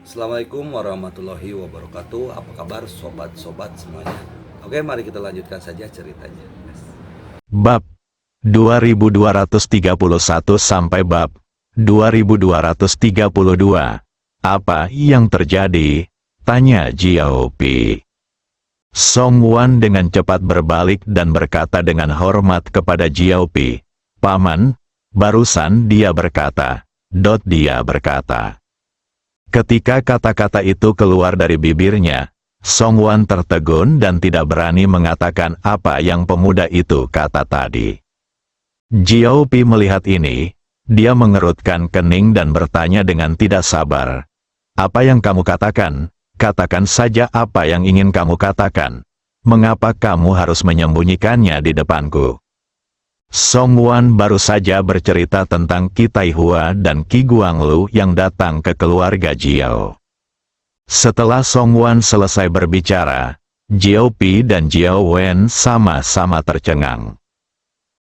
Assalamualaikum warahmatullahi wabarakatuh. Apa kabar sobat-sobat semuanya? Oke, mari kita lanjutkan saja ceritanya. Bab 2231 sampai bab 2232. Apa yang terjadi? Tanya Jiao Pi. Song Wan dengan cepat berbalik dan berkata dengan hormat kepada Jiao Pi. Paman, barusan dia berkata. Dia berkata. Ketika kata-kata itu keluar dari bibirnya, Song Wan tertegun dan tidak berani mengatakan apa yang pemuda itu kata tadi. Jiao Pi melihat ini, dia mengerutkan kening dan bertanya dengan tidak sabar. Apa yang kamu katakan? Katakan saja apa yang ingin kamu katakan. Mengapa kamu harus menyembunyikannya di depanku? Song Wan baru saja bercerita tentang Qi Taihua dan Qi Guanglu yang datang ke keluarga Jiao. Setelah Song Wan selesai berbicara, Jiao Pi dan Jiao Wen sama-sama tercengang.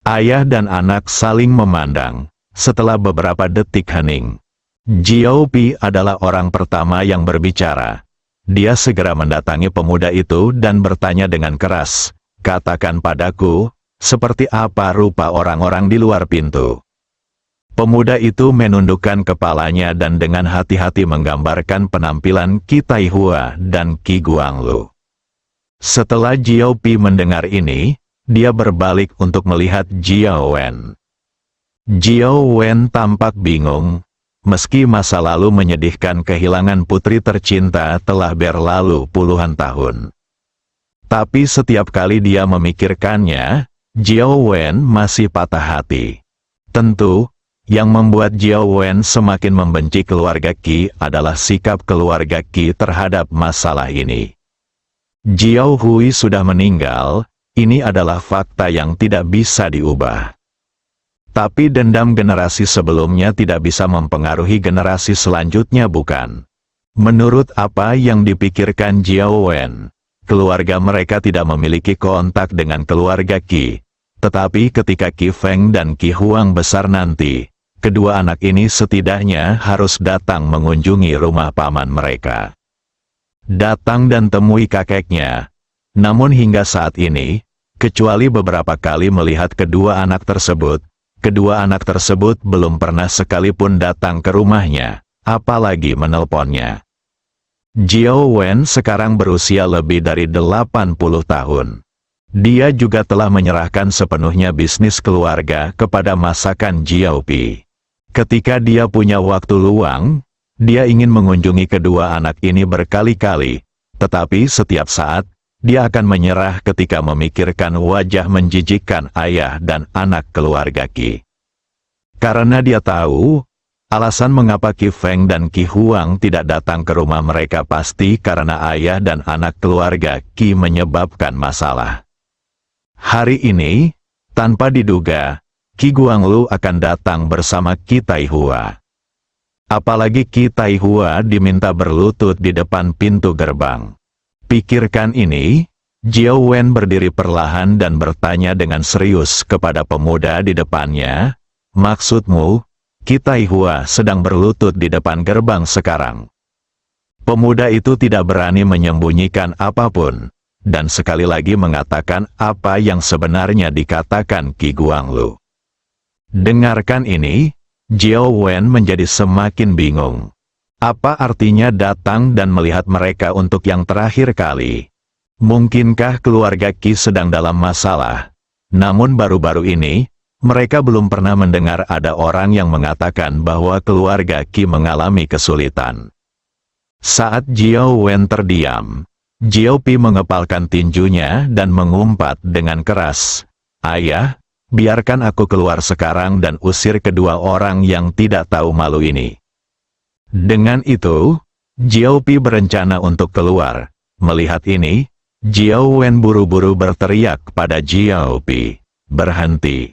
Ayah dan anak saling memandang. Setelah beberapa detik hening, Jiao Pi adalah orang pertama yang berbicara. Dia segera mendatangi pemuda itu dan bertanya dengan keras, "Katakan padaku, seperti apa rupa orang-orang di luar pintu?" Pemuda itu menundukkan kepalanya dan dengan hati-hati menggambarkan penampilan Qi Taihua dan Qi Guanglu. Setelah Jiao Pi mendengar ini, dia berbalik untuk melihat Jiao Wen. Jiao Wen tampak bingung, meski masa lalu menyedihkan kehilangan putri tercinta telah berlalu puluhan tahun. Tapi setiap kali dia memikirkannya, Jiao Wen masih patah hati. Tentu, yang membuat Jiao Wen semakin membenci keluarga Qi adalah sikap keluarga Qi terhadap masalah ini. Jiao Hui sudah meninggal, ini adalah fakta yang tidak bisa diubah. Tapi dendam generasi sebelumnya tidak bisa mempengaruhi generasi selanjutnya, bukan? Menurut apa yang dipikirkan Jiao Wen, keluarga mereka tidak memiliki kontak dengan keluarga Qi. Tetapi ketika Qi Feng dan Qi Huang besar nanti, kedua anak ini setidaknya harus datang mengunjungi rumah paman mereka. Datang dan temui kakeknya. Namun hingga saat ini, kecuali beberapa kali melihat kedua anak tersebut belum pernah sekalipun datang ke rumahnya, apalagi menelponnya. Jiao Wen sekarang berusia lebih dari 80 tahun. Dia juga telah menyerahkan sepenuhnya bisnis keluarga kepada masakan Jiao Pi. Ketika dia punya waktu luang, dia ingin mengunjungi kedua anak ini berkali-kali, tetapi setiap saat, dia akan menyerah ketika memikirkan wajah menjijikkan ayah dan anak keluarga Qi. Karena dia tahu, alasan mengapa Qi Feng dan Qi Huang tidak datang ke rumah mereka pasti karena ayah dan anak keluarga Qi menyebabkan masalah. Hari ini, tanpa diduga, Qi Guanglu akan datang bersama Qi Taihua. Apalagi Qi Taihua diminta berlutut di depan pintu gerbang. Pikirkan ini, Jiao Wen berdiri perlahan dan bertanya dengan serius kepada pemuda di depannya, "Maksudmu, Qi Taihua sedang berlutut di depan gerbang sekarang?" Pemuda itu tidak berani menyembunyikan apapun, dan sekali lagi mengatakan apa yang sebenarnya dikatakan Qi Guanglu. Dengarkan ini, Jiao Wen menjadi semakin bingung. Apa artinya datang dan melihat mereka untuk yang terakhir kali? Mungkinkah keluarga Qi sedang dalam masalah? Namun baru-baru ini, mereka belum pernah mendengar ada orang yang mengatakan bahwa keluarga Qi mengalami kesulitan. Saat Jiao Wen terdiam, Jiao Pi mengepalkan tinjunya dan mengumpat dengan keras, "Ayah, biarkan aku keluar sekarang dan usir kedua orang yang tidak tahu malu ini." Dengan itu, Jiao Pi berencana untuk keluar. Melihat ini, Jiao Wen buru-buru berteriak pada Jiao Pi, "Berhenti!"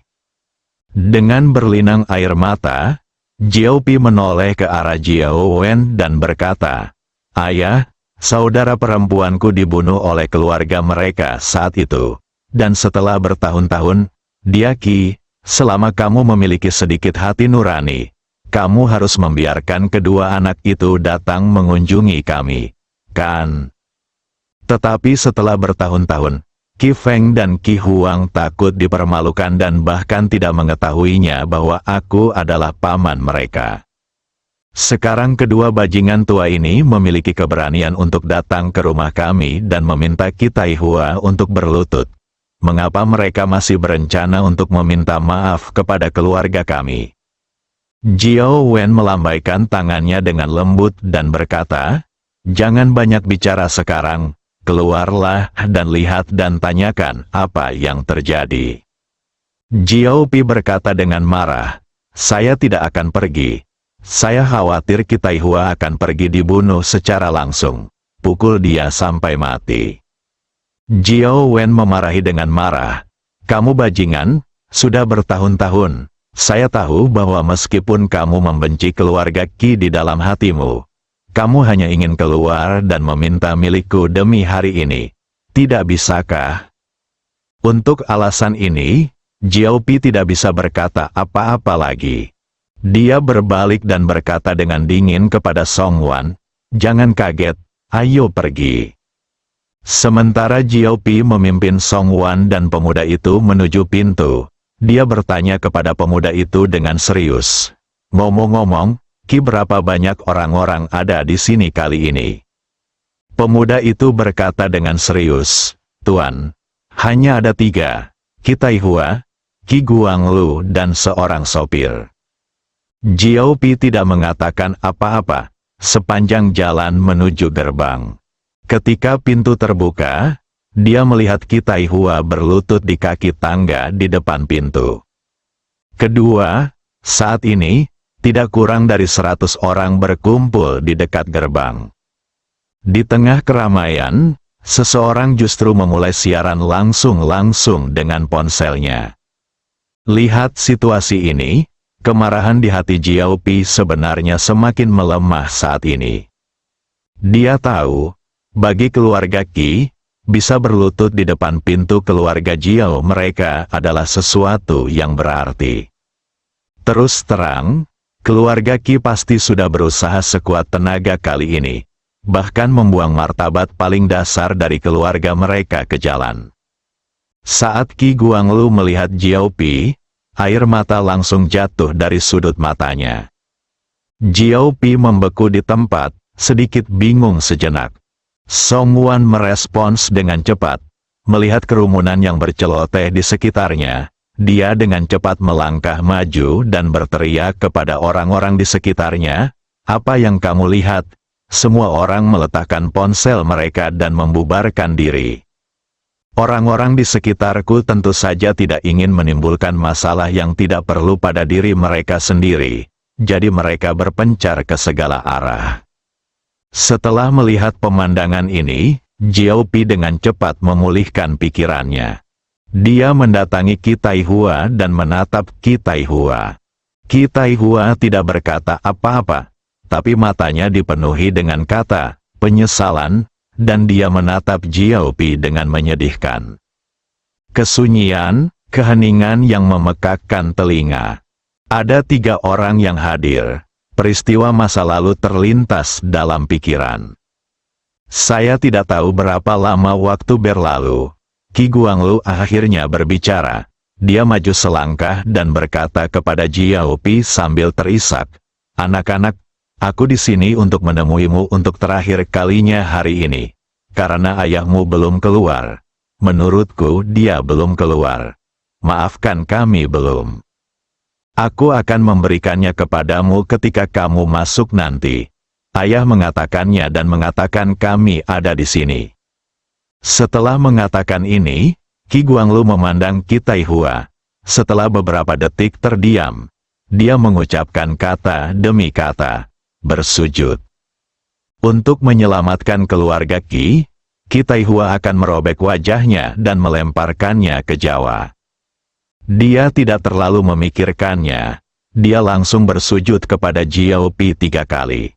Dengan berlinang air mata, Jiao Pi menoleh ke arah Jiao Wen dan berkata, "Ayah, saudara perempuanku dibunuh oleh keluarga mereka saat itu. Dan setelah bertahun-tahun, dia Qi, selama kamu memiliki sedikit hati nurani, kamu harus membiarkan kedua anak itu datang mengunjungi kami, kan? Tetapi setelah bertahun-tahun, Qi Feng dan Qi Huang takut dipermalukan dan bahkan tidak mengetahuinya bahwa aku adalah paman mereka. Sekarang kedua bajingan tua ini memiliki keberanian untuk datang ke rumah kami dan meminta Qi Taihua untuk berlutut. Mengapa mereka masih berencana untuk meminta maaf kepada keluarga kami? Jiao Wen melambaikan tangannya dengan lembut dan berkata, "Jangan banyak bicara sekarang, keluarlah dan lihat dan tanyakan apa yang terjadi." Jiao Pi berkata dengan marah, "Saya tidak akan pergi. Saya khawatir Qi Taihua akan pergi dibunuh secara langsung. Pukul dia sampai mati." Jiao Wen memarahi dengan marah, "Kamu bajingan, sudah bertahun-tahun. Saya tahu bahwa meskipun kamu membenci keluarga Qi di dalam hatimu, kamu hanya ingin keluar dan meminta milikku demi hari ini. Tidak bisakah?" Untuk alasan ini, Jiao Pi tidak bisa berkata apa-apa lagi. Dia berbalik dan berkata dengan dingin kepada Song Wan, "Jangan kaget, ayo pergi." Sementara Jiao Pi memimpin Song Wan dan pemuda itu menuju pintu, dia bertanya kepada pemuda itu dengan serius, "Ngomong-ngomong, Qi, berapa banyak orang-orang ada di sini kali ini?" Pemuda itu berkata dengan serius, "Tuan, hanya ada 3, Qi Taihua, Qi Guanglu dan seorang sopir." Jiao Pi tidak mengatakan apa-apa sepanjang jalan menuju gerbang. Ketika pintu terbuka, dia melihat Qi Taihua berlutut di kaki tangga di depan pintu. Kedua, saat ini, tidak kurang dari 100 orang berkumpul di dekat gerbang. Di tengah keramaian, seseorang justru memulai siaran langsung dengan ponselnya. Lihat situasi ini, kemarahan di hati Jiao Pi sebenarnya semakin melemah saat ini. Dia tahu, bagi keluarga Qi, bisa berlutut di depan pintu keluarga Jiao mereka adalah sesuatu yang berarti. Terus terang, keluarga Qi pasti sudah berusaha sekuat tenaga kali ini, bahkan membuang martabat paling dasar dari keluarga mereka ke jalan. Saat Qi Guanglu melihat Jiao Pi, air mata langsung jatuh dari sudut matanya. Jiao Pi membeku di tempat, sedikit bingung sejenak. Song Wan merespons dengan cepat. Melihat kerumunan yang berceloteh di sekitarnya, dia dengan cepat melangkah maju dan berteriak kepada orang-orang di sekitarnya, "Apa yang kamu lihat?" Semua orang meletakkan ponsel mereka dan membubarkan diri. Orang-orang di sekitarku tentu saja tidak ingin menimbulkan masalah yang tidak perlu pada diri mereka sendiri, jadi mereka berpencar ke segala arah. Setelah melihat pemandangan ini, Jiao Pi dengan cepat memulihkan pikirannya. Dia mendatangi Qi Taihua dan menatap Qi Taihua. Qi Taihua tidak berkata apa-apa, tapi matanya dipenuhi dengan kata penyesalan, dan dia menatap Jiao Pi dengan menyedihkan. Kesunyian, keheningan yang memekakkan telinga. Ada 3 orang yang hadir. Peristiwa masa lalu terlintas dalam pikiran. Saya tidak tahu berapa lama waktu berlalu. Qi Guanglu akhirnya berbicara. Dia maju selangkah dan berkata kepada Jiao Pi sambil terisak, "Anak-anak, aku di sini untuk menemuimu untuk terakhir kalinya hari ini. Karena ayahmu belum keluar. Menurutku dia belum keluar. Maafkan kami belum. Aku akan memberikannya kepadamu ketika kamu masuk nanti." Ayah mengatakannya dan mengatakan kami ada di sini. Setelah mengatakan ini, Qi Guanglu memandang Qi Taihua. Setelah beberapa detik terdiam, dia mengucapkan kata demi kata, bersujud. Untuk menyelamatkan keluarga Qi, Qi Taihua akan merobek wajahnya dan melemparkannya ke Jawa. Dia tidak terlalu memikirkannya. Dia langsung bersujud kepada Jiao Pi 3 kali.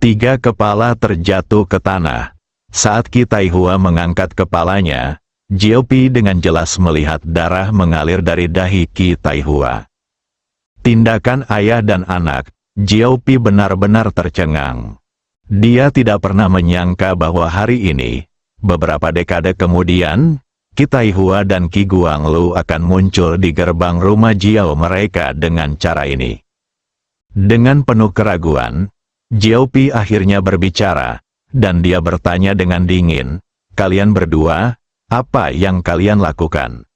3 kepala terjatuh ke tanah. Saat Qi Taihua mengangkat kepalanya, Jiao Pi dengan jelas melihat darah mengalir dari dahi Qi Taihua. Tindakan ayah dan anak, Jiao Pi benar-benar tercengang. Dia tidak pernah menyangka bahwa hari ini, beberapa dekade kemudian, Qi Taihua dan Qi Guanglu akan muncul di gerbang rumah Jiao mereka dengan cara ini. Dengan penuh keraguan, Jiao Pi akhirnya berbicara, dan dia bertanya dengan dingin, "Kalian berdua, apa yang kalian lakukan?"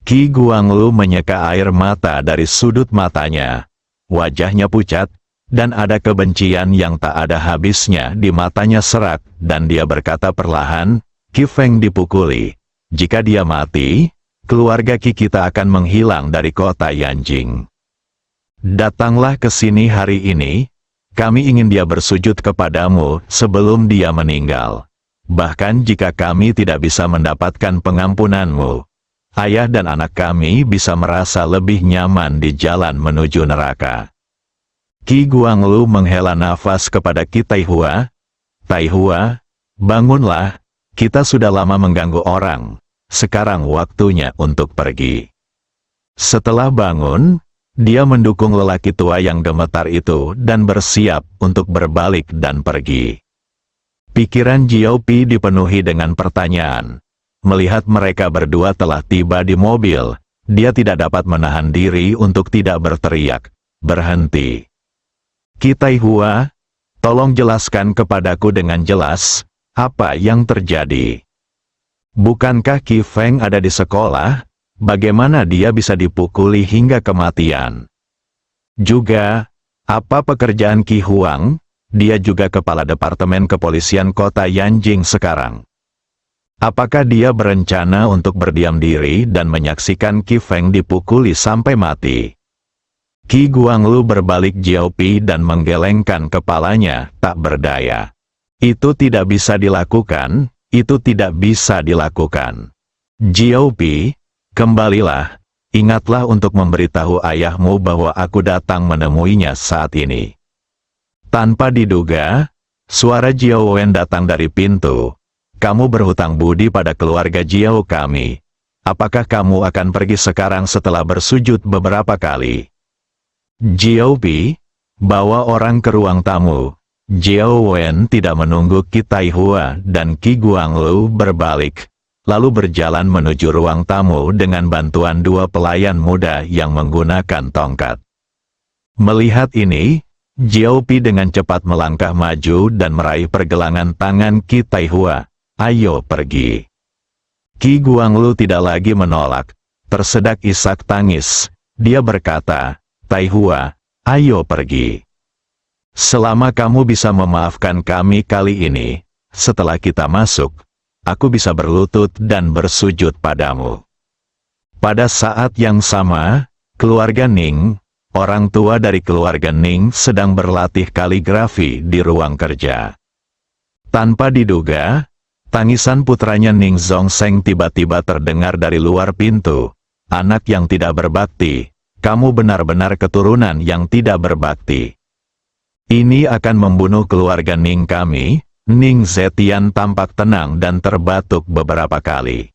Qi Guanglu menyeka air mata dari sudut matanya. Wajahnya pucat, dan ada kebencian yang tak ada habisnya di matanya serak, dan dia berkata perlahan, "Qi Feng dipukuli. Jika dia mati, keluarga Qi kita akan menghilang dari kota Yanjing. Datanglah ke sini hari ini, kami ingin dia bersujud kepadamu sebelum dia meninggal. Bahkan jika kami tidak bisa mendapatkan pengampunanmu, ayah dan anak kami bisa merasa lebih nyaman di jalan menuju neraka." Qi Guanglu menghela nafas kepada Qi Taihua. "Taihua, bangunlah, kita sudah lama mengganggu orang, sekarang waktunya untuk pergi." Setelah bangun, dia mendukung lelaki tua yang gemetar itu dan bersiap untuk berbalik dan pergi. Pikiran Jiao Pi dipenuhi dengan pertanyaan. Melihat mereka berdua telah tiba di mobil, dia tidak dapat menahan diri untuk tidak berteriak, "Berhenti! Qi Taihua, tolong jelaskan kepadaku dengan jelas, apa yang terjadi. Bukankah Qi Feng ada di sekolah? Bagaimana dia bisa dipukuli hingga kematian? Juga, apa pekerjaan Qi Huang? Dia juga kepala Departemen Kepolisian Kota Yanjing sekarang. Apakah dia berencana untuk berdiam diri dan menyaksikan Qi Feng dipukuli sampai mati?" Qi Guanglu berbalik Jiao Pi dan menggelengkan kepalanya, tak berdaya. "Itu tidak bisa dilakukan, itu tidak bisa dilakukan. Jiao Pi, kembalilah, ingatlah untuk memberitahu ayahmu bahwa aku datang menemuinya saat ini." Tanpa diduga, suara Jiao Wen datang dari pintu. "Kamu berhutang budi pada keluarga Jiao kami. Apakah kamu akan pergi sekarang setelah bersujud beberapa kali?" "Jiao Pi, bawa orang ke ruang tamu." Jiao Wen tidak menunggu Qi Taihua dan Qi Guanglu berbalik, lalu berjalan menuju ruang tamu dengan bantuan dua pelayan muda yang menggunakan tongkat. Melihat ini, Jiao Pi dengan cepat melangkah maju dan meraih pergelangan tangan Qi Taihua. "Ayo pergi." Qi Guanglu tidak lagi menolak, tersedak isak tangis. Dia berkata, "Taihua, ayo pergi. Selama kamu bisa memaafkan kami kali ini, setelah kita masuk, aku bisa berlutut dan bersujud padamu." Pada saat yang sama, keluarga Ning, orang tua dari keluarga Ning sedang berlatih kaligrafi di ruang kerja. Tanpa diduga, tangisan putranya Ning Zhongseng tiba-tiba terdengar dari luar pintu. "Anak yang tidak berbakti, kamu benar-benar keturunan yang tidak berbakti. Ini akan membunuh keluarga Ning kami." Ning Zetian tampak tenang dan terbatuk beberapa kali.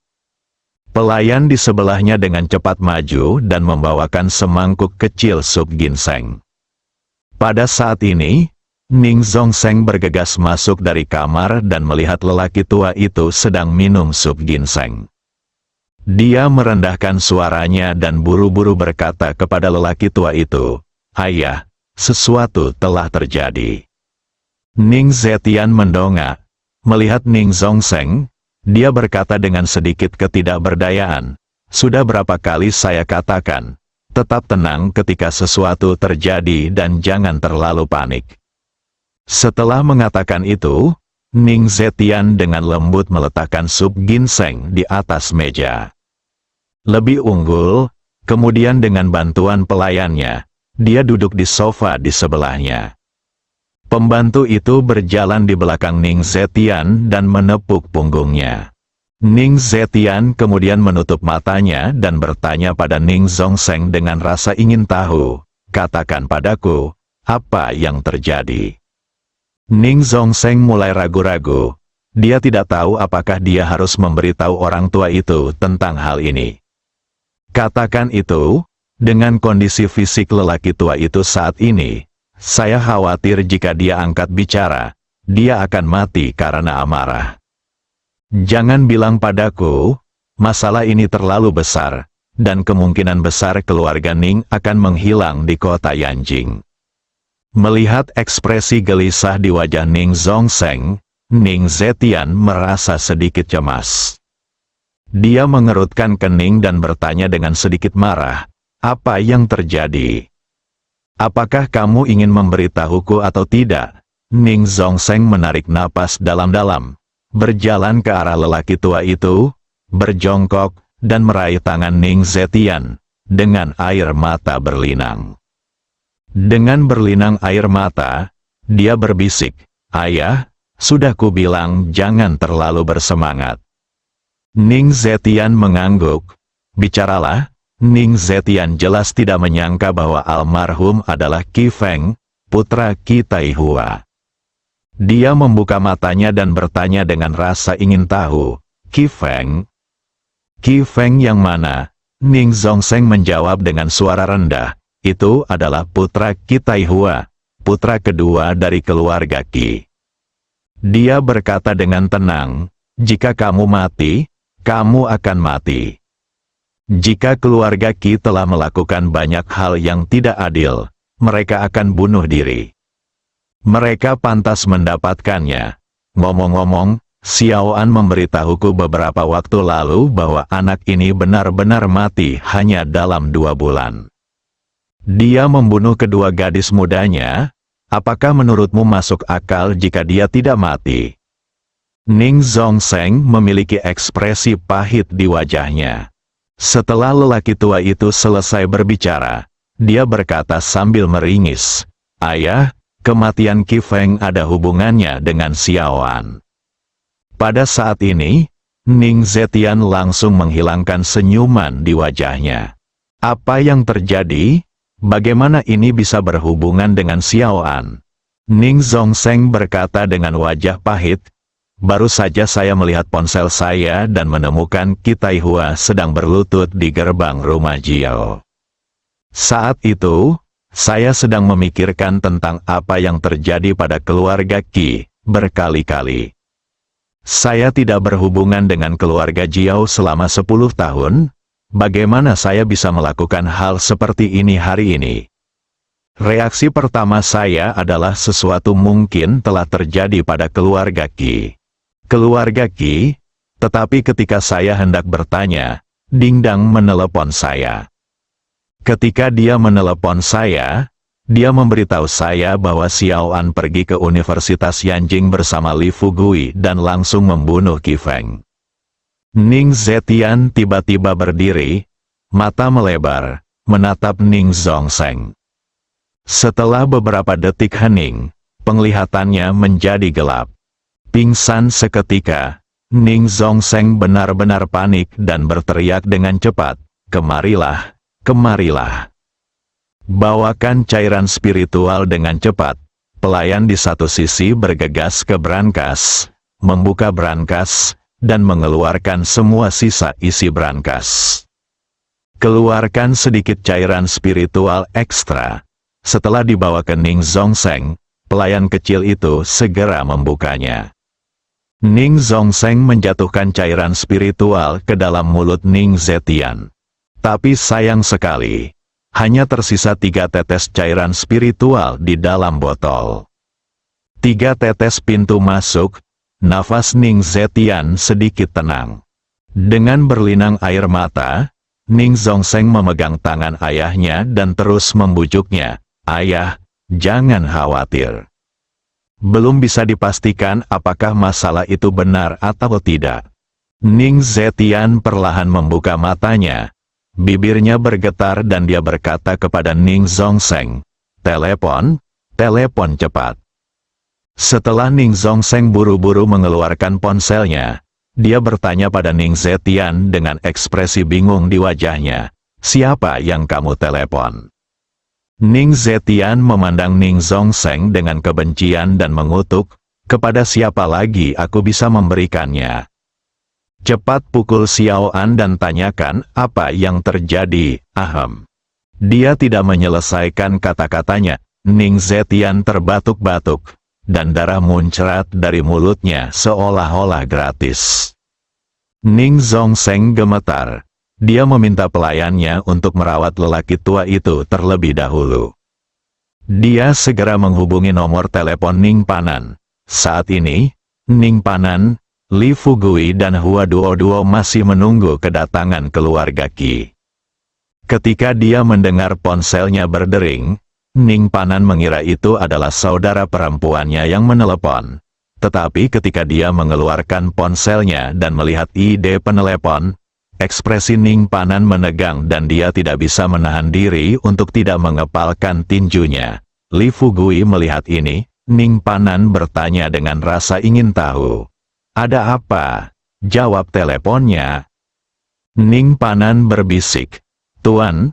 Pelayan di sebelahnya dengan cepat maju dan membawakan semangkuk kecil sup ginseng. Pada saat ini, Ning Zhongseng bergegas masuk dari kamar dan melihat lelaki tua itu sedang minum sup ginseng. Dia merendahkan suaranya dan buru-buru berkata kepada lelaki tua itu, "Ayah, sesuatu telah terjadi." Ning Zetian mendongak. Melihat Ning Zhongseng, dia berkata dengan sedikit ketidakberdayaan, "Sudah berapa kali saya katakan, tetap tenang ketika sesuatu terjadi dan jangan terlalu panik." Setelah mengatakan itu, Ning Zetian dengan lembut meletakkan sup ginseng di atas meja. Lebih unggul, kemudian dengan bantuan pelayannya, dia duduk di sofa di sebelahnya. Pembantu itu berjalan di belakang Ning Zetian dan menepuk punggungnya. Ning Zetian kemudian menutup matanya dan bertanya pada Ning Zhongseng dengan rasa ingin tahu, "Katakan padaku, apa yang terjadi?" Ning Zhongseng mulai ragu-ragu. Dia tidak tahu apakah dia harus memberitahu orang tua itu tentang hal ini. "Katakan itu, Dengan kondisi fisik lelaki tua itu saat ini, saya khawatir jika dia angkat bicara, dia akan mati karena amarah. Jangan bilang padaku, masalah ini terlalu besar, dan kemungkinan besar keluarga Ning akan menghilang di kota Yanjing. Melihat ekspresi gelisah di wajah Ning Zongseng, Ning Zetian merasa sedikit cemas. Dia mengerutkan kening dan bertanya dengan sedikit marah, "Apa yang terjadi? Apakah kamu ingin memberitahuku atau tidak?" Ning Zongseng menarik napas dalam-dalam, berjalan ke arah lelaki tua itu, berjongkok, dan meraih tangan Ning Zetian, dengan air mata berlinang. Dengan berlinang air mata, dia berbisik, "Ayah, sudah kubilang jangan terlalu bersemangat." Ning Zetian mengangguk, "Bicaralah." Ning Zetian jelas tidak menyangka bahwa almarhum adalah Qi Feng, putra Qi Taihua. Dia membuka matanya dan bertanya dengan rasa ingin tahu, "Qi Feng? Qi Feng yang mana?" Ning Zongseng menjawab dengan suara rendah, "Itu adalah putra Qi Taihua, putra kedua dari keluarga Qi." Dia berkata dengan tenang, "Jika kamu mati, kamu akan mati. Jika keluarga Qi telah melakukan banyak hal yang tidak adil, mereka akan bunuh diri. Mereka pantas mendapatkannya. Ngomong-ngomong, Xiao An memberitahuku beberapa waktu lalu bahwa anak ini benar-benar mati hanya dalam 2 bulan. Dia membunuh kedua gadis mudanya. Apakah menurutmu masuk akal jika dia tidak mati?" Ning Zongseng memiliki ekspresi pahit di wajahnya. Setelah lelaki tua itu selesai berbicara, dia berkata sambil meringis, "Ayah, kematian Qi Feng ada hubungannya dengan Xiao An." Pada saat ini, Ning Zetian langsung menghilangkan senyuman di wajahnya. "Apa yang terjadi? Bagaimana ini bisa berhubungan dengan Xiao An?" Ning Zongseng berkata dengan wajah pahit, "Baru saja saya melihat ponsel saya dan menemukan Qi Taihua sedang berlutut di gerbang rumah Jiao. Saat itu, saya sedang memikirkan tentang apa yang terjadi pada keluarga Qi berkali-kali. Saya tidak berhubungan dengan keluarga Jiao selama 10 tahun, bagaimana saya bisa melakukan hal seperti ini hari ini? Reaksi pertama saya adalah sesuatu mungkin telah terjadi pada keluarga Qi. Keluarga Qi, tetapi ketika saya hendak bertanya, Dingdang menelepon saya. Ketika dia menelepon saya, dia memberitahu saya bahwa Xiao An pergi ke Universitas Yanjing bersama Li Fugui dan langsung membunuh Qi Feng." Ning Zetian tiba-tiba berdiri, mata melebar, menatap Ning Zongseng. Setelah beberapa detik hening, penglihatannya menjadi gelap. Pingsan seketika, Ning Zongseng benar-benar panik dan berteriak dengan cepat, "Kemarilah, kemarilah. Bawakan cairan spiritual dengan cepat." Pelayan di satu sisi bergegas ke brankas, membuka brankas, dan mengeluarkan semua sisa isi brankas. "Keluarkan sedikit cairan spiritual ekstra." Setelah dibawa ke Ning Zongseng, pelayan kecil itu segera membukanya. Ning Zongseng menjatuhkan cairan spiritual ke dalam mulut Ning Zetian. Tapi sayang sekali, hanya tersisa 3 tetes cairan spiritual di dalam botol. 3 tetes pintu masuk, nafas Ning Zetian sedikit tenang. Dengan berlinang air mata, Ning Zongseng memegang tangan ayahnya dan terus membujuknya, "Ayah, jangan khawatir. Belum bisa dipastikan apakah masalah itu benar atau tidak." Ning Zetian perlahan membuka matanya. Bibirnya bergetar dan dia berkata kepada Ning Zongseng, "Telepon, telepon cepat." Setelah Ning Zongseng buru-buru mengeluarkan ponselnya, dia bertanya pada Ning Zetian dengan ekspresi bingung di wajahnya, "Siapa yang kamu telepon?" Ning Zetian memandang Ning Zongseng dengan kebencian dan mengutuk, "Kepada siapa lagi aku bisa memberikannya? Cepat pukul Xiao An dan tanyakan apa yang terjadi." "Ahem. Dia tidak menyelesaikan kata-katanya. Ning Zetian terbatuk-batuk, dan darah muncrat dari mulutnya seolah-olah gratis. Ning Zongseng gemetar. Dia meminta pelayannya untuk merawat lelaki tua itu terlebih dahulu. Dia segera menghubungi nomor telepon Ning Panan. Saat ini, Ning Panan, Li Fugui dan Hua Duo masih menunggu kedatangan keluarga Qi. Ketika dia mendengar ponselnya berdering, Ning Panan mengira itu adalah saudara perempuannya yang menelepon. Tetapi ketika dia mengeluarkan ponselnya dan melihat ID penelepon, ekspresi Ning Panan menegang dan dia tidak bisa menahan diri untuk tidak mengepalkan tinjunya. Li Fugui melihat ini, Ning Panan bertanya dengan rasa ingin tahu. Ada apa? Jawab teleponnya. Ning Panan berbisik. Tuan,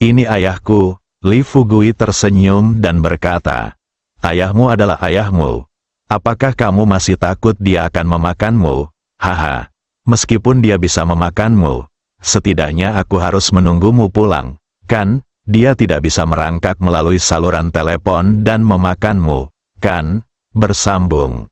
ini ayahku. Li Fugui tersenyum dan berkata, ayahmu adalah ayahmu. Apakah kamu masih takut dia akan memakanmu? Haha, meskipun dia bisa memakanmu, setidaknya aku harus menunggumu pulang, kan? Dia tidak bisa merangkak melalui saluran telepon dan memakanmu, kan? Bersambung.